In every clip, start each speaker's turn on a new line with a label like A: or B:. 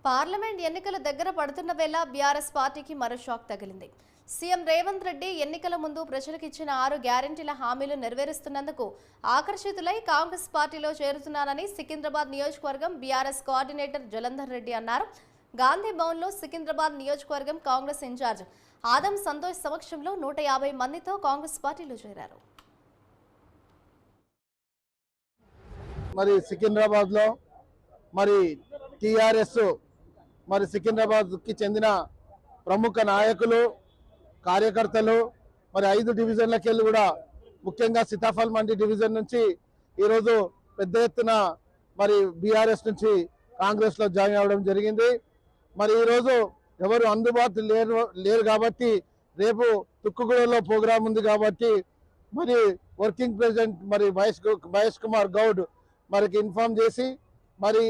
A: Parliament ఎన్నికల దగ్గర పడుతున్న వేళ బీఆర్ఎస్ పార్టీకి మరో షాక్ తగిలింది. సీఎం రేవంత్ రెడ్డి ఎన్నికల ముందు ప్రజలకు ఇచ్చిన 6 గ్యారెంటీల హామీలు నెరవేరుస్తున్నందుకు ఆకర్షితులై కాంగ్రెస్ పార్టీలో చేరుతున్నారని సికింద్రాబాద్ నియోజకవర్గం బీఆర్ఎస్ కోఆర్డినేటర్ జలంధర్ రెడ్డి అన్నారు. గాంధీ భవన్లో సికింద్రాబాద్ నియోజకవర్గం కాంగ్రెస్ ఇన్ఛార్జ్ ఆదం సంతోష్ సమక్షంలో 150 మందితో కాంగ్రెస్ పార్టీలో చేరారు.
B: మరి సికింద్రాబాద్ లో మరి టిఆర్ఎస్ మరి సికింద్రాబాద్ కి చెందిన ప్రముఖ నాయకులు కార్యకర్తలు మరి 5 డివిజన్లకి వెళ్ళి కూడా ముఖ్యంగా సీతాఫల్ మండి డివిజన్ నుంచి ఈరోజు పెద్ద ఎత్తున మరి బీఆర్ఎస్ నుంచి కాంగ్రెస్ లో జాయిన్ అవ్వడం జరిగింది. మరి ఈరోజు ఎవరు అందుబాటులో లేరు కాబట్టి రేపు తుక్కుగూడలో ప్రోగ్రాం ఉంది కాబట్టి మరి వర్కింగ్ ప్రెసిడెంట్ మరి మహేష్ కుమార్ గౌడ్ మరికి ఇన్ఫార్మ్ చేసి మరి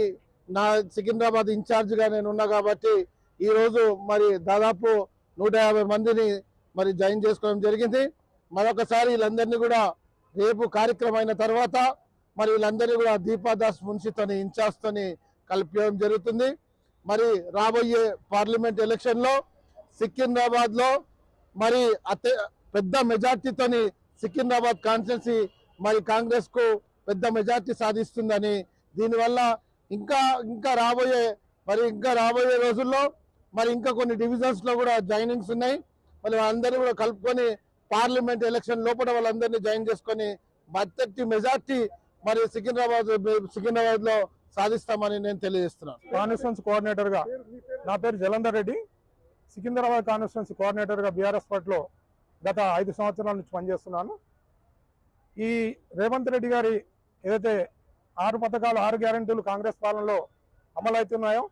B: నా సికింద్రాబాద్ ఇన్ఛార్జ్గా నేను ఉన్నా కాబట్టి ఈరోజు మరి దాదాపు 150 మందిని మరి జాయిన్ చేసుకోవడం జరిగింది. మరొకసారి వీళ్ళందరినీ కూడా రేపు కార్యక్రమం అయిన తర్వాత మరి వీళ్ళందరినీ కూడా దీపాదాస్ మున్షితోని ఇన్ఛార్జ్తోని కలిపేయడం జరుగుతుంది. మరి రాబోయే పార్లమెంట్ ఎలక్షన్లో సికింద్రాబాద్లో మరి పెద్ద మెజార్టీతోని సికింద్రాబాద్ కాన్స్టిట్యున్సీ మరి కాంగ్రెస్కు పెద్ద మెజార్టీ సాధిస్తుందని దీనివల్ల ఇంకా రాబోయే రోజుల్లో మరి ఇంకా కొన్ని డివిజన్స్ లో కూడా జాయినింగ్స్ ఉన్నాయి. మరి వాళ్ళందరినీ కూడా కలుపుకొని పార్లమెంట్ ఎలక్షన్ లోపల వాళ్ళందరినీ జాయిన్ చేసుకొని అత్యధిక మెజార్టీ మరి సికింద్రాబాద్ లో సాధిస్తామని నేను తెలియజేస్తున్నాను.
C: కాన్స్టిట్యున్సీ కోఆర్డినేటర్ గా నా పేరు జలంధర్ రెడ్డి. సికింద్రాబాద్ కాన్స్టిట్యున్సీ కోఆర్డినేటర్ గా బీఆర్ఎస్ పార్టీలో గత 5 సంవత్సరాల నుంచి పనిచేస్తున్నాను. ఈ రేవంత్ రెడ్డి గారి ఏదైతే 6 పథకాలు 6 గ్యారెంటీలు కాంగ్రెస్ పాలనలో అమలవుతున్నాయో